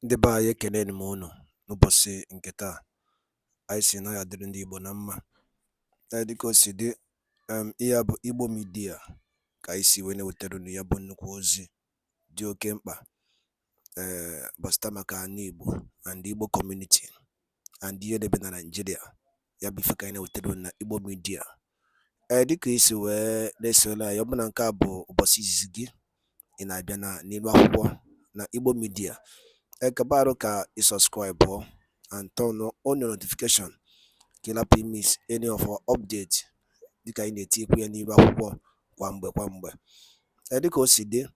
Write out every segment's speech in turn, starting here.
Ndị be anyị ekeneni m unu n'ụbọchị nke taa. Anyị sị na ya dịrị ndị Igbo na mma. Dịka o si dị, ihe a bụ Igbo Media ka anyị si wee na-ewetara unu ya bụ nnukwu ozi dị oke mkpa gbasịta maka ana Igbo and Igbo community and ihe debe na Nigeria. Ya bụ ife ka anyị na-ewetara unu na Igbo Media. Dịka isi wee na-esole anyị, ọ bụ na nke a bụ ụbọchị izizi gị ị na-abịa n'ilu akwụkwọ na Igbo Media, kabaru ka subscribe and turn on your notification ka ị lapụ miss any of our update dịka anyị na-etikwu ya n'ilu akwụkwọ kwa mgbe. Dịka o si dị,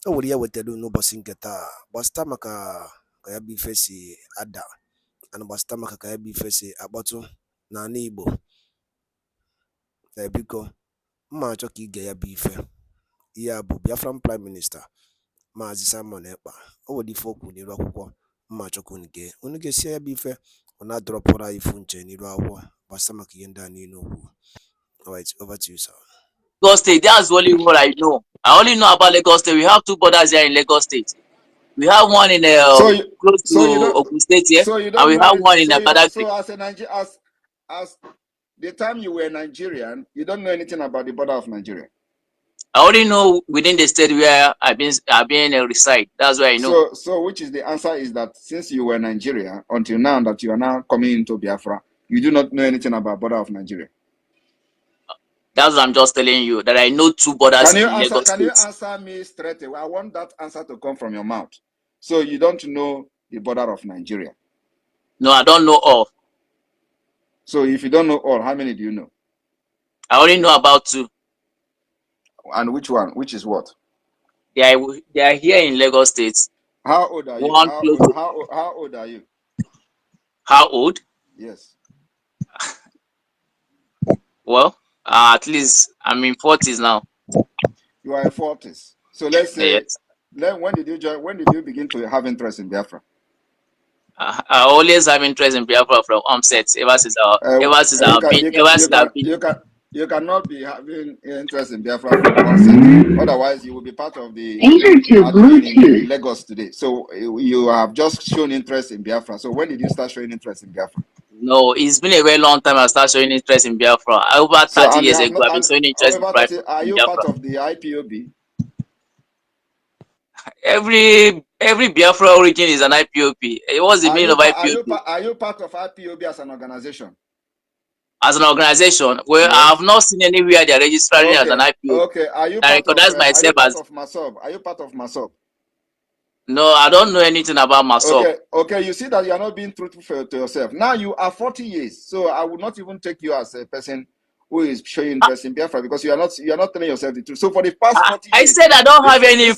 o nwere ya wetara n'ụbọchị nke taa gbasịta maka ka ya bụ ife si ada and gbasịta maka ka ya bụ ife si akpọtụ n'ala Igbo. Biko mma achọ ka ige ya bụ ife. Ihe a bụ Biafran Prime Minister MAZI Simon Ekpa. O nwere ife okwu n'ilu akwụkwọ mma achọ ka unu ga-esi ya bụ ife ọ na-adọrọpụrụ anyị ifu nche n'ilu akwụkwọ gbasịta maka ihe ndị a niile okwu. Alright, over to you, sir. Lagos State, that's only what I know. I only know about Lagos State. We have two borders here in Lagos State. We have one in close to Ogun State here, and we have one in Badagry. So as the time you were Nigerian, you don't know anything about the border of Nigeria. I only know within the state where I've been reside. That's why I know. So which is the answer is that since you were Nigeria until now that you are now coming into Biafra, you do not know anything about border of Nigeria. That's what I'm just telling you, that I know two borders in Lagos State. Can you answer me straight away? I want that answer to come from your mouth. So you don't know the border of Nigeria? No, I don't know all. So if you don't know all, how many do you know? I only know about two. And which one? Which is what? They are here in Lagos State. How old are you? How old are you? How old? Yes. Well, at least I'm in 40s now. You are in 40s. So let's say, yes. When did you begin to have interest in Biafra? I always have interest in Biafra from onset. You cannot be having interest in Biafra from onset. Otherwise, you will be part of the in Lagos today. So you have just shown interest in Biafra. So when did you start showing interest in Biafra? No, it's been a very long time I started showing interest in Biafra. Over 30 years ago, I've been showing interest in Biafra. Are you part of the IPOB? Every Biafra origin is an IPOB. It was the meaning of IPOB. Are you part of IPOB as an organization? As an organization, well, yes. I have not seen anywhere they're registering as an IPOB. Okay, are you I recognize myself as MASOB? Are you part of MASOB? No, I don't know anything about MASOB. Okay, you see that you are not being truthful to yourself. Now you are 40 years, so I would not even take you as a person who is showing interest in Biafra because you are not telling yourself the truth. So for the past 40 years, I said I don't have any.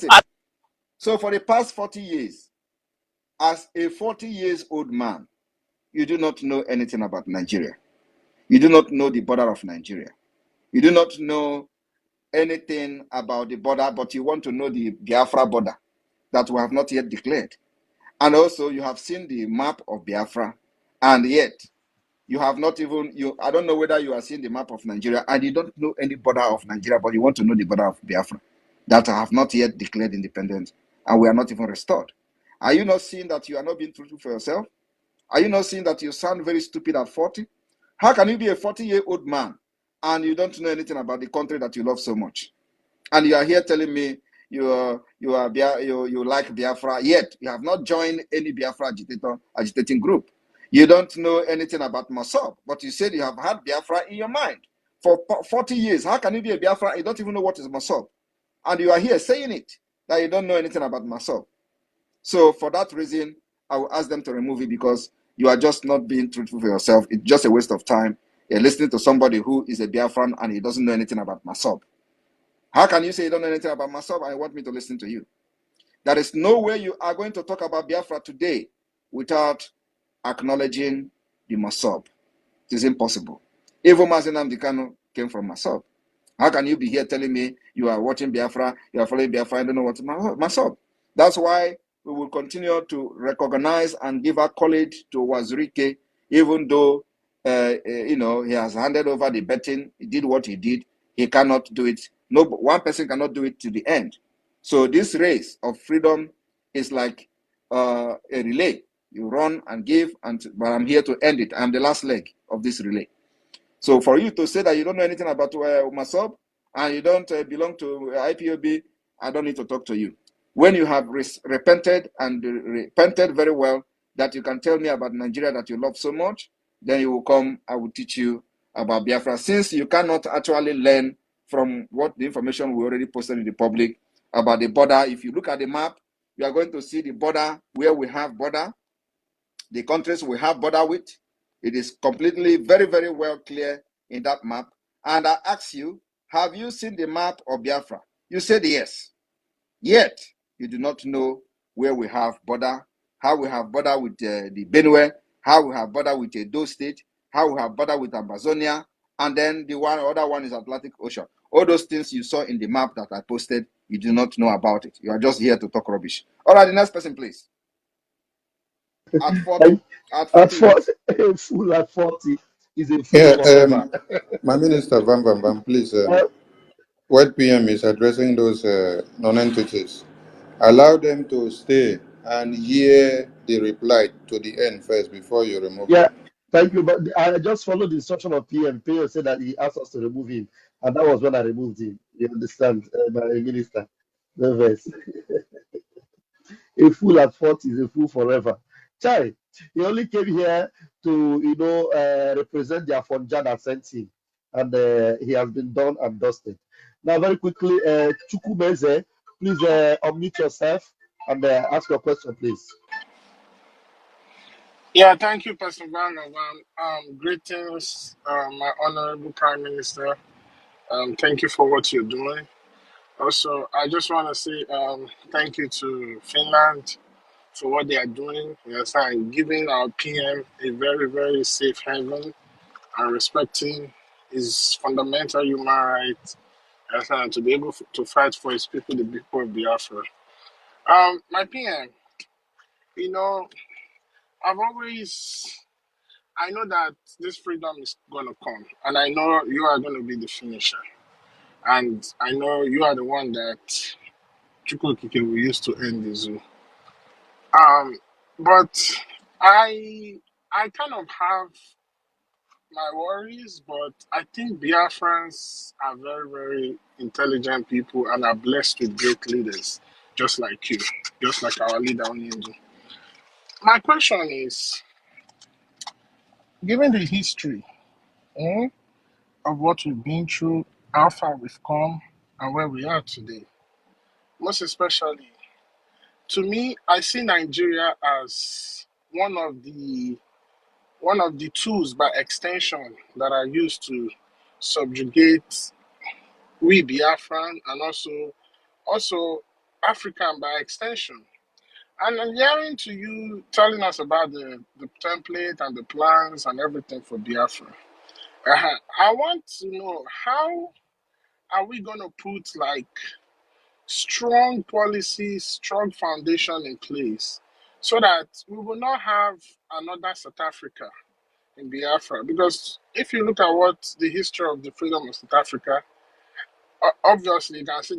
So for the past 40 years, as a 40 years old man, you do not know anything about Nigeria. You do not know the border of Nigeria. You do not know anything about the border, but you want to know the Biafra border that we have not yet declared. And also you have seen the map of Biafra, and yet you have not even, I don't know whether you are seeing the map of Nigeria and you don't know any border of Nigeria, but you want to know the border of Biafra that have not yet declared independence and we are not even restored. Are you not seeing that you are not being truthful for yourself? Are you not seeing that you sound very stupid at 40? How can you be a 40-year-old man and you don't know anything about the country that you love so much? And you are here telling me you like Biafra, yet you have not joined any Biafra agitating group. You don't know anything about MASOB, but you said you have had Biafra in your mind for 40 years. How can you be a Biafra and you don't even know what is MASOB? And you are here saying it, that you don't know anything about MASOB. So for that reason, I will ask them to remove it because you are just not being truthful for yourself. It's just a waste of time. You're listening to somebody who is a Biafran and he doesn't know anything about MASOB. How can you say you don't know anything about MASOB and you want me to listen to you? There is no way you are going to talk about Biafra today without acknowledging the MASOB. It is impossible. Even Mazi Nnamdi Kanu came from MASOB. How can you be here telling me you are watching Biafra, you are following Biafra, and don't know what MASOB? That's why we will continue to recognize and give accolade to Wazirike, even though he has handed over the betting, he did what he did, he cannot do it. No, one person cannot do it to the end. So this race of freedom is like a relay. You run and give, but I'm here to end it. I'm the last leg of this relay. So for you to say that you don't know anything about Umasob and you don't belong to IPOB, I don't need to talk to you. When you have repented and repented very well, that you can tell me about Nigeria that you love so much, then you will come, I will teach you about Biafra. Since you cannot actually learn from what the information we already posted in the public about the border, if you look at the map, you are going to see the border where we have border, the countries we have border with. It is completely very, very well clear in that map. And I ask you, have you seen the map of Biafra? You said yes. Yet, you do not know where we have border, how we have border with the Benue, how we have border with Edo State, how we have border with Amazonia, and then the other one is Atlantic Ocean. All those things you saw in the map that I posted, you do not know about it. You are just here to talk rubbish. All right, the next person, please. At 40. At 40. A fool at 40 is a fool forever. My minister, Van, please, what PM is addressing those non-entities, allow them to stay and hear the reply to the end first before you remove Yeah, them. thank you. But I just followed the instruction of PM. PM said that he asked us to remove him, and that was when I removed him. You understand, my minister? The verse. A fool at 40 is a fool forever. Chai, he only came here to, represent the Afonja that sent him, and he has been done and dusted. Now, very quickly, Chukwumeze, please unmute yourself and ask your question, please. Yeah, thank you, Pastor Van. Greetings, my honorable Prime Minister. Thank you for what you're doing. Also, I just want to say thank you to Finland for what they are doing. Yes, and giving our PM a very, very safe haven and respecting his fundamental human rights, yes, and to be able to fight for his people, the people of Biafra. My PM, you know, I know that this freedom is going to come, and I know you are going to be the finisher. And I know you are the one that Chukwukike will use to end the zoo. But I kind of have my worries, but I think Biafrans are very, very intelligent people and are blessed with great leaders, just like you, just like our leader Onyindu. My question is, given the history, of what we've been through, how far we've come, and where we are today. Most especially, to me, I see Nigeria as one of the tools by extension that are used to subjugate we Biafran and also African by extension. And I'm hearing to you telling us about the template and the plans and everything for Biafra. I want to know, how are we going to put like strong policies, strong foundation in place so that we will not have another South Africa in Biafra? Because if you look at what the history of the freedom of South Africa, obviously you can see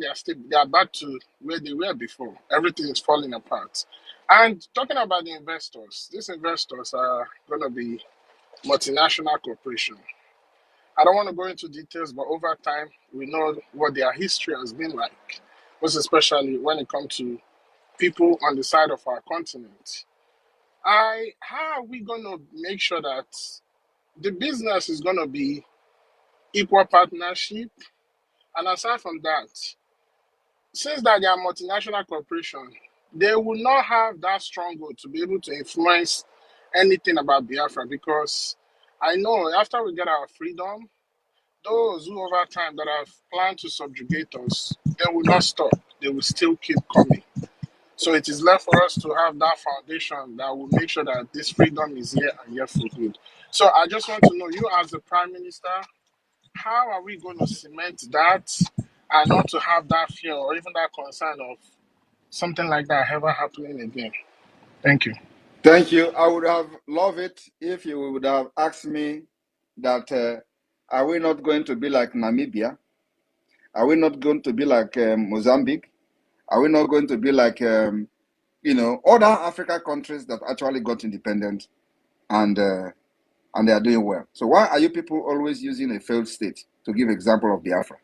they are back to where they were before. Everything is falling apart. And talking about the investors, these investors are going to be multinational corporations. I don't want to go into details, but over time, we know what their history has been like, most especially when it comes to people on the side of our continent. How are we going to make sure that the business is going to be equal partnership? And aside from that, since that they are multinational corporations, they will not have that stronghold to be able to influence anything about Biafra, because I know after we get our freedom, those who over time that have planned to subjugate us, they will not stop. They will still keep coming. So it is left for us to have that foundation that will make sure that this freedom is here and here for good. So I just want to know, you as the Prime Minister, how are we going to cement that and not to have that fear or even that concern of something like that ever happening again? Thank you. Thank you. I would have loved it if you would have asked me that are we not going to be like Namibia? Are we not going to be like Mozambique? Are we not going to be like other African countries that actually got independent and they are doing well. So why are you people always using a failed state to give example of Biafra?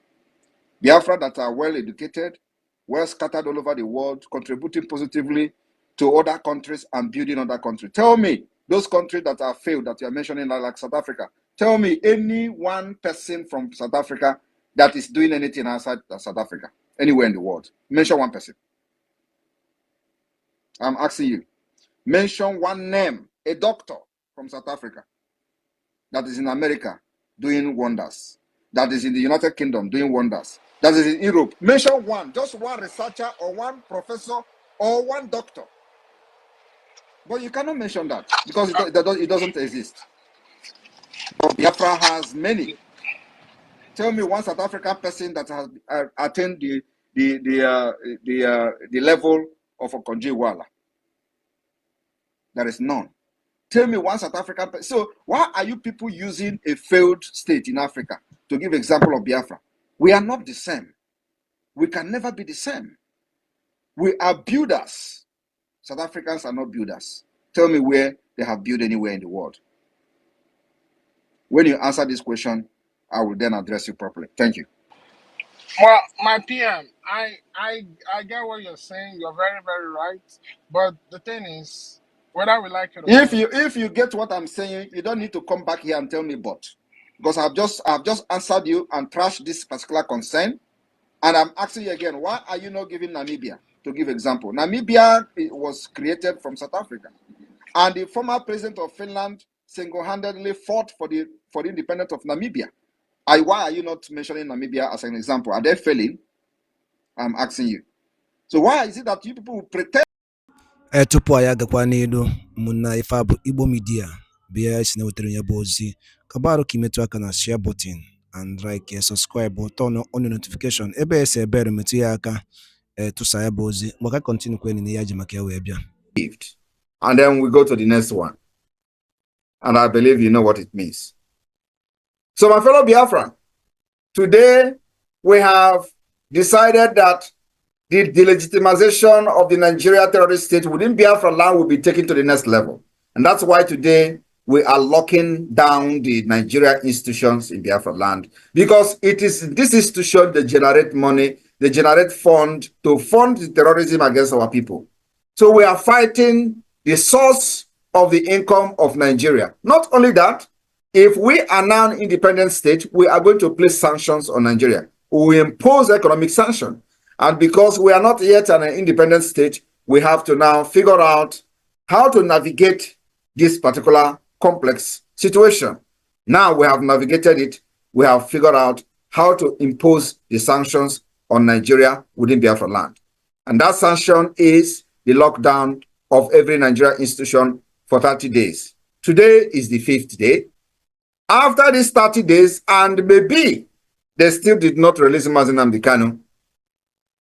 Biafra that are well educated, well scattered all over the world, contributing positively to other countries and building other countries. Tell me, those countries that are failed that you are mentioning, like South Africa, tell me any one person from South Africa that is doing anything outside South Africa, anywhere in the world. Mention one person. I'm asking you. Mention one name, a doctor from South Africa that is in America doing wonders, that is in the United Kingdom doing wonders, that is in Europe. Mention one, just one researcher or one professor or one doctor. But you cannot mention that because it doesn't exist. But Biafra has many. Tell me one South African person that has attained the level of Okonjo Iweala. There is none. Tell me one South African person. So why are you people using a failed state in Africa to give example of Biafra? We are not the same. We can never be the same. We are builders. South Africans are not builders. Tell me where they have built anywhere in the world. When you answer this question, I will then address you properly. Thank you. Well, my PM, I get what you're saying. You're very, very right. But the thing is, whether we like it or not, If you get what I'm saying, you don't need to come back here and tell me but. Because I've just answered you and trashed this particular concern. And I'm asking you again, why are you not giving Namibia to give example? Namibia was created from South Africa. And the former president of Finland single-handedly fought for the independence of Namibia. Why are you not mentioning Namibia as an example? Are they failing? I'm asking you. So why is it that you people pretend? Tupu anyị agakwa n'elu, ụmụnna ife a bụ Igbo Media bịa isi na-wetara ya bụ ozi kabarụ ka imetụ aka na share button and like subscribe turn on notification ebe esi ebere metụ ya aka tụsa ya bụ ozi maka continue kweni na ya ji maka ya wee bịa. And then we go to the next one. And I believe you know what it means. So my fellow Biafran, today we have decided that the delegitimization of the Nigeria terrorist state within Biafra land will be taken to the next level. And that's why today we are locking down the Nigeria institutions in Biafra land, because it is this institution that generate money, they generate fund to fund the terrorism against our people. So we are fighting the source of the income of Nigeria. Not only that, if we are now an independent state, we are going to place sanctions on Nigeria. We impose economic sanction. And because we are not yet an independent state, we have to now figure out how to navigate this particular complex situation. Now we have navigated it. We have figured out how to impose the sanctions on Nigeria within Biafra land. And that sanction is the lockdown of every Nigeria institution for 30 days. Today is the 5th day. After these 30 days, and maybe they still did not release MAZI Nnamdi Kanu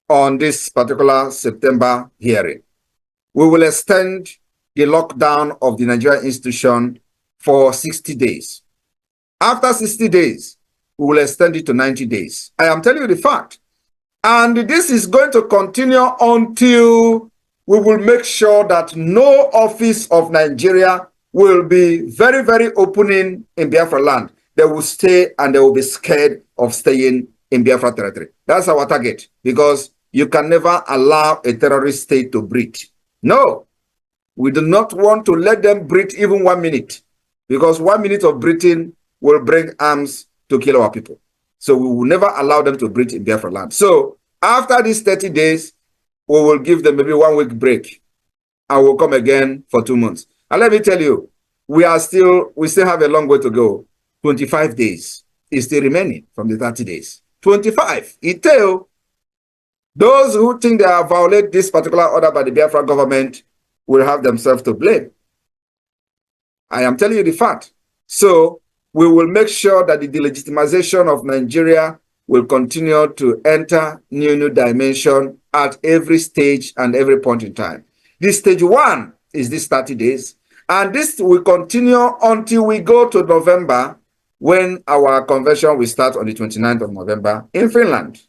on this particular September hearing, we will extend the lockdown of the Nigeria institution for 60 days. After 60 days, we will extend it to 90 days. I am telling you the fact. And this is going to continue until we will make sure that no office of Nigeria will be very, very opening in Biafra land. They will stay and they will be scared of staying in Biafra territory. That's our target, because you can never allow a terrorist state to breathe. No, we do not want to let them breathe even 1 minute, because 1 minute of breathing will bring arms to kill our people. So we will never allow them to breathe in Biafra land. So after these 30 days, we will give them maybe 1 week break and we'll come again for 2 months. And let me tell you, we still have a long way to go. 25 days is still remaining from the 30 days. 25. Until those who think they have violated this particular order by the Biafra government will have themselves to blame. I am telling you the fact. So we will make sure that the delegitimization of Nigeria will continue to enter new dimension at every stage and every point in time. This stage 1 is this 30 days. And this will continue until we go to November, when our convention will start on the 29th of November in Finland.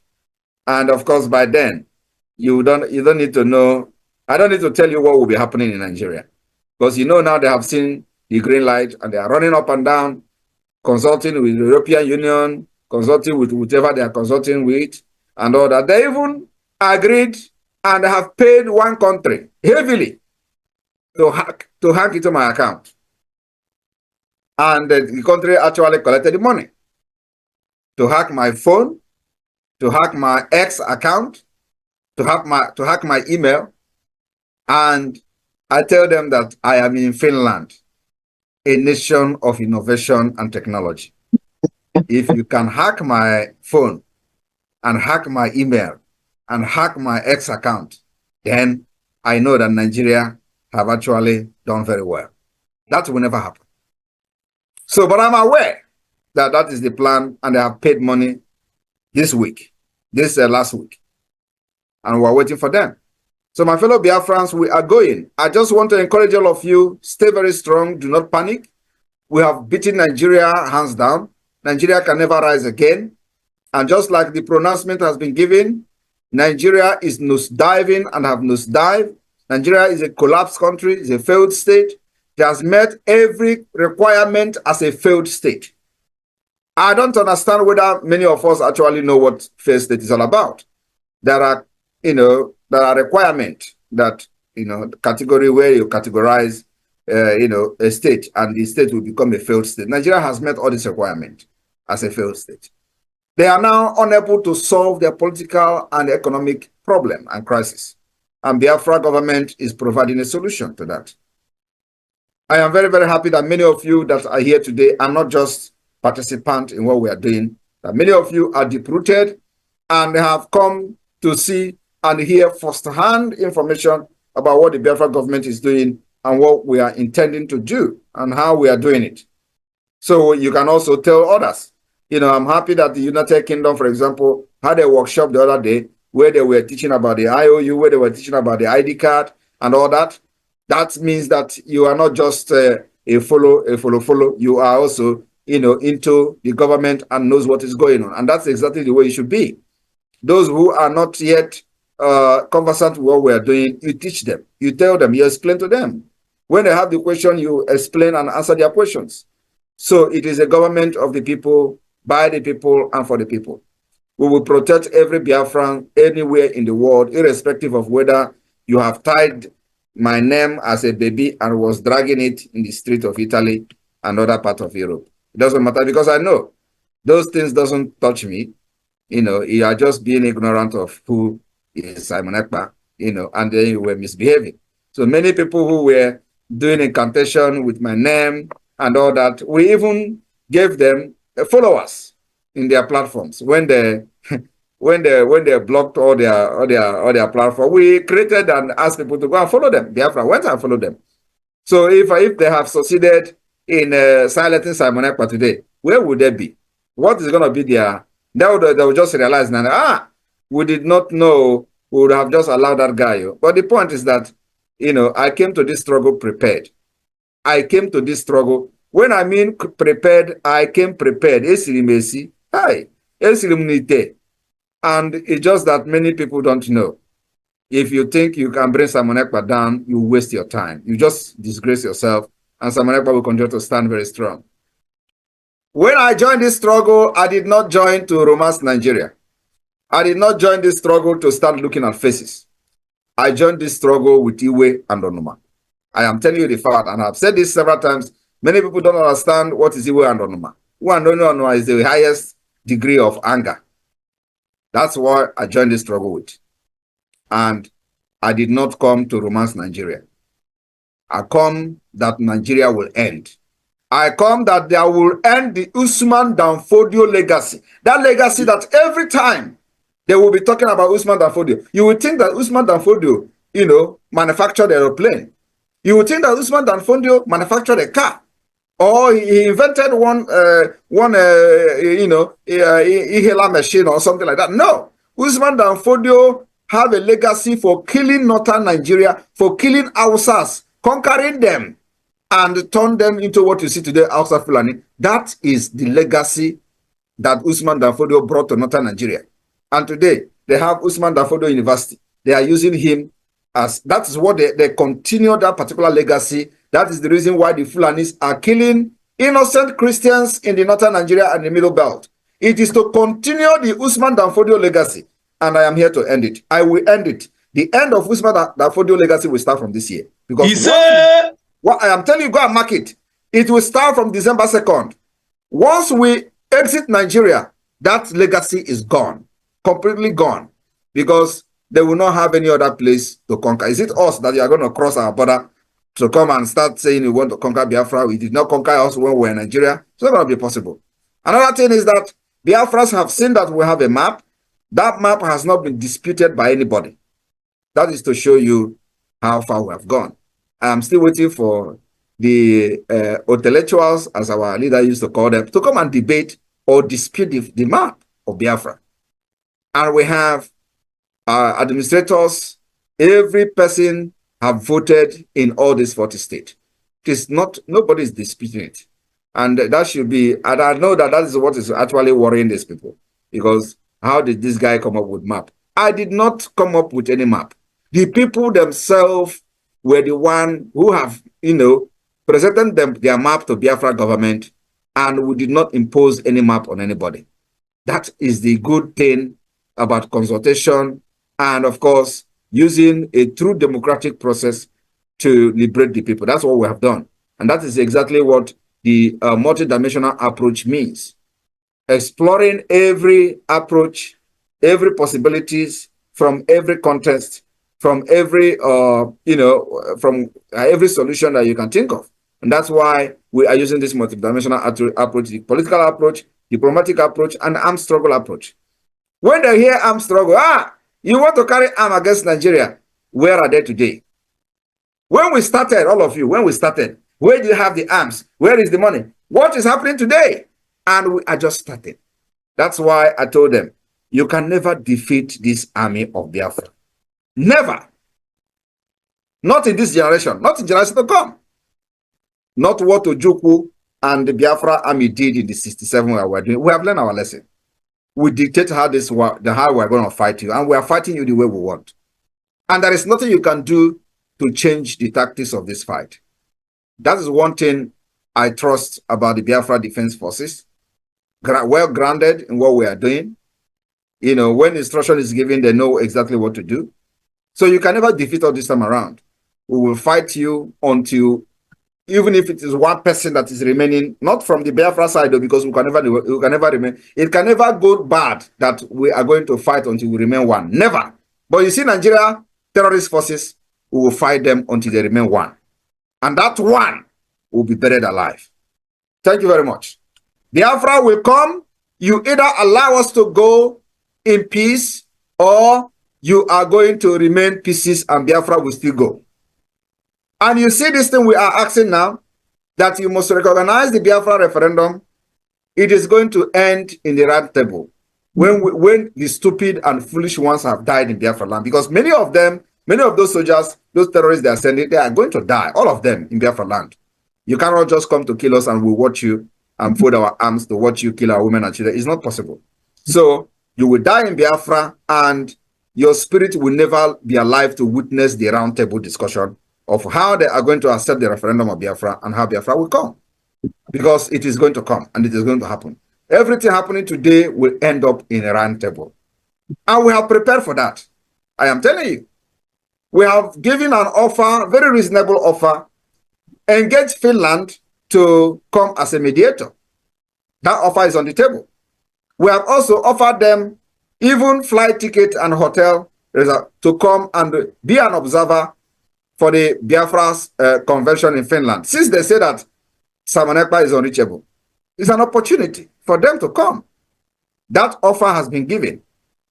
And of course, by then, you don't need to know I don't need to tell you what will be happening in Nigeria. Because you know now they have seen the green light and they are running up and down, consulting with the European Union, consulting with whatever they are consulting with, and all that. They even agreed and have paid one country heavily to hack into my account. And the country actually collected the money to hack my phone, to hack my X account, to hack my email. And I tell them that I am in Finland, a nation of innovation and technology. If you can hack my phone and hack my email and hack my X account, then I know that Nigeria have actually done very well. That will never happen. So, but I'm aware that that is the plan, and they have paid money this week, last week, and we're waiting for them. So my fellow Biafrans, we are going. I just want to encourage all of you, stay very strong, do not panic. We have beaten Nigeria hands down. Nigeria can never rise again. And just like the pronouncement has been given, Nigeria is nosediving and have nosedived. Nigeria is a collapsed country, is a failed state. It has met every requirement as a failed state. I don't understand whether many of us actually know what failed state is all about. There are, there are requirements that, category where you categorize, a state, and the state will become a failed state. Nigeria has met all these requirements as a failed state. They are now unable to solve their political and economic problem and crisis. And the Biafra government is providing a solution to that. I am very, very happy that many of you that are here today are not just participants in what we are doing, that many of you are deep-rooted and have come to see and hear firsthand information about what the Biafra government is doing and what we are intending to do and how we are doing it. So you can also tell others. I'm happy that the United Kingdom, for example, had a workshop the other day where they were teaching about the IOU, where they were teaching about the ID card and all that. That means that you are not just a follow. You are also, into the government and knows what is going on. And that's exactly the way you should be. Those who are not yet conversant with what we are doing, you teach them, you tell them, you explain to them. When they have the question, you explain and answer their questions. So it is a government of the people, by the people, and for the people. We will protect every Biafran anywhere in the world, irrespective of whether you have tied my name as a baby and was dragging it in the street of Italy and other parts of Europe. It doesn't matter, because I know those things doesn't touch me. You are just being ignorant of who is Simon EKPA, and then you were misbehaving. So many people who were doing incantation with my name and all that, we even gave them followers in their platforms. When they blocked all their platform, we created and asked people to go and follow them. Biafra went and followed them. So if they have succeeded in silencing Simon EKPA today, where would they be? What is going to be their? They will just realize now, we did not know, we would have just allowed that guy. But the point is that, I came to this struggle prepared. I came to this struggle. When I mean prepared, I came prepared. And it's just that many people don't know. If you think you can bring Simon EKPA down, you waste your time. You just disgrace yourself, and Simon EKPA will continue to stand very strong. When I joined this struggle, I did not join to romance Nigeria. I did not join this struggle to start looking at faces. I joined this struggle with Iwe and Onuma. I am telling you the fact, and I've said this several times. Many people don't understand what is Iwe and Onuma. Iwe and Onuma is the highest degree of anger. That's why I joined this struggle with. And I did not come to romance Nigeria. I come that Nigeria will end. I come that there will end the Usman Danfodio legacy. That legacy that every time they will be talking about Usman Danfodio, you would think that Usman Danfodio, manufactured an aeroplane. You would think that Usman Danfodio manufactured a car. Or he invented one inhaler machine or something like that. No. Usman Danfodio have a legacy for killing northern Nigeria, for killing Hausas, conquering them, and turn them into what you see today, Hausa Fulani. That is the legacy that Usman Danfodio brought to northern Nigeria. And today, they have Usman Danfodio University. They are using him as that is what they continue that particular legacy. That is the reason why the Fulanis are killing innocent Christians in the northern Nigeria and the middle belt. It is to continue the Usman Danfodio legacy, and I am here to end it. I will end it. The end of Usman Danfodio legacy will start from this year. Because what I am telling you, go and mark it. It will start from December 2nd. Once we exit Nigeria, that legacy is gone, completely gone, because they will not have any other place to conquer. Is it us that you are going to cross our border to come and start saying you want to conquer Biafra? We did not conquer us when we were in Nigeria. It's not going to be possible. Another thing is that Biafras have seen that we have a map. That map has not been disputed by anybody. That is to show you how far we have gone. I'm still waiting for the intellectuals, as our leader used to call them, to come and debate or dispute the map of Biafra. And we have administrators, every person have voted in all these 40 states. It is not, nobody is disputing it. And that should be, and I know that that is what is actually worrying these people. Because how did this guy come up with map? I did not come up with any map. The people themselves were the one who have, presented their map to Biafra government, and we did not impose any map on anybody. That is the good thing about consultation and, of course, using a true democratic process to liberate the people. That's what we have done. And that is exactly what the multidimensional approach means. Exploring every approach, every possibilities from every context, from every, from every solution that you can think of. And that's why we are using this multidimensional approach, the political approach, diplomatic approach, and armed struggle approach. When they hear armed struggle, you want to carry arm against Nigeria, where are they today? When we started, all of you, when we started, where do you have the arms? Where is the money? What is happening today? And we are just starting. That's why I told them, you can never defeat this army of Biafra. Never. Not in this generation, not in generation to come. Not what Ojukwu and the Biafra army did in the 67 we were doing. We have learned our lesson. We dictate how we're going to fight you, and we are fighting you the way we want. And there is nothing you can do to change the tactics of this fight. That is one thing I trust about the Biafra Defense Forces. Well grounded in what we are doing. When instruction is given, they know exactly what to do. So you can never defeat us this time around. We will fight you until, even if it is one person that is remaining, not from the Biafra side, though, because we can never remain. It can never go bad that we are going to fight until we remain one. Never. But you see, Nigeria terrorist forces, we will fight them until they remain one. And that one will be buried alive. Thank you very much. Biafra will come. You either allow us to go in peace, or you are going to remain pieces and Biafra will still go. And you see this thing we are asking now, that you must recognize the Biafra referendum. It is going to end in the round table when the stupid and foolish ones have died in Biafra land. Because many of those soldiers, those terrorists they are sending, they are going to die, all of them in Biafra land. You cannot just come to kill us and we watch you and fold our arms to watch you kill our women and children. It's not possible. So you will die in Biafra, and your spirit will never be alive to witness the round table discussion of how they are going to accept the referendum of Biafra and how Biafra will come. Because it is going to come and it is going to happen. Everything happening today will end up in a round table. And we have prepared for that. I am telling you. We have given an offer, very reasonable offer, engage Finland to come as a mediator. That offer is on the table. We have also offered them even flight ticket and hotel to come and be an observer for the Biafra's convention in Finland. Since they say that Simon Ekpa is unreachable, it's an opportunity for them to come. That offer has been given.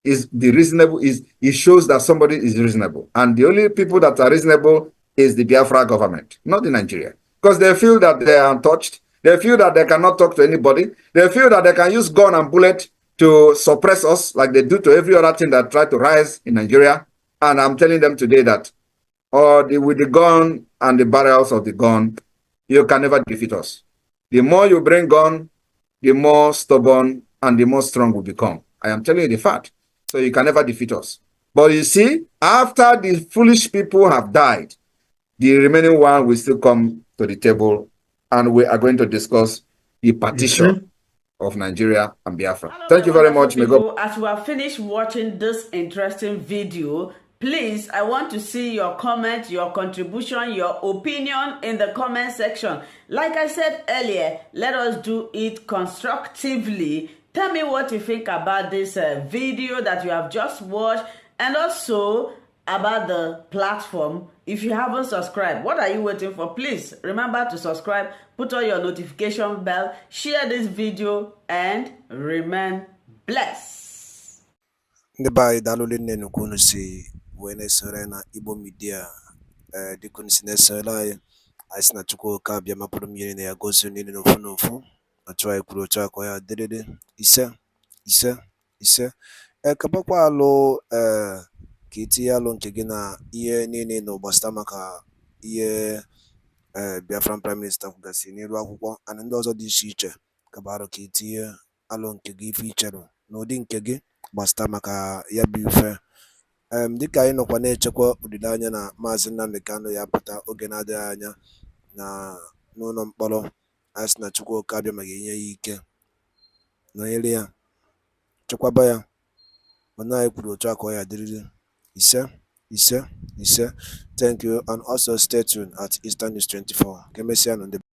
It shows that somebody is reasonable. And the only people that are reasonable is the Biafra government, not the Nigeria. Because they feel that they are untouched. They feel that they cannot talk to anybody. They feel that they can use gun and bullet to suppress us like they do to every other thing that try to rise in Nigeria. And I'm telling them today that with the gun and the barrels of the gun, you can never defeat us. The more you bring gun, the more stubborn and the more strong we become. I am telling you the fact. So you can never defeat us. But you see, after the foolish people have died, the remaining one will still come to the table, and we are going to discuss the partition of Nigeria and Biafra. Hello, Thank you very much. people. As we have finished watching this interesting video, please, I want to see your comment, your contribution, your opinion in the comment section. Like I said earlier, let us do it constructively. Tell me what you think about this video that you have just watched, and also about the platform. If you haven't subscribed, what are you waiting for? Please remember to subscribe, put on your notification bell, share this video, and remain blessed. Ndị be anyị daalụ nne nnukwu unu si wee na-esore na Igbo Media dịka unu si na-esore anyị si na Chukwu ka abịa mapụrụ mmiri na ya gozie niile n'ofu n'ofu otu anyị kwuru otu akọ ya dịrịrị ise ise ise ekepekwa alụ ka itinye alụ nke gị na ihe niile na gbasara maka ihe Biafran Prime Minister kwugasị n'iru akwụkwọ ana ndị ọzọ dị iche iche kabarụ ka itinye alụ nke gị ife ichere n'ụdị nke gị gbasara maka ya bụ ife dịka anyị nọkwa na-echekwa olileanya na Maazị Nnamdi Kanu ya pụta oge na-adịghị anya na n'ụlọ mkpọrọ anyị sị na Chukwu ka abịa maka inye ya ike nọnyere ya chekwaba ya mana anyị kwuru otu aka ọ ya dịrịrị ise ise ise. Thank you, and also stay tuned at Eastern News 24. Ka emesịa nụ ndị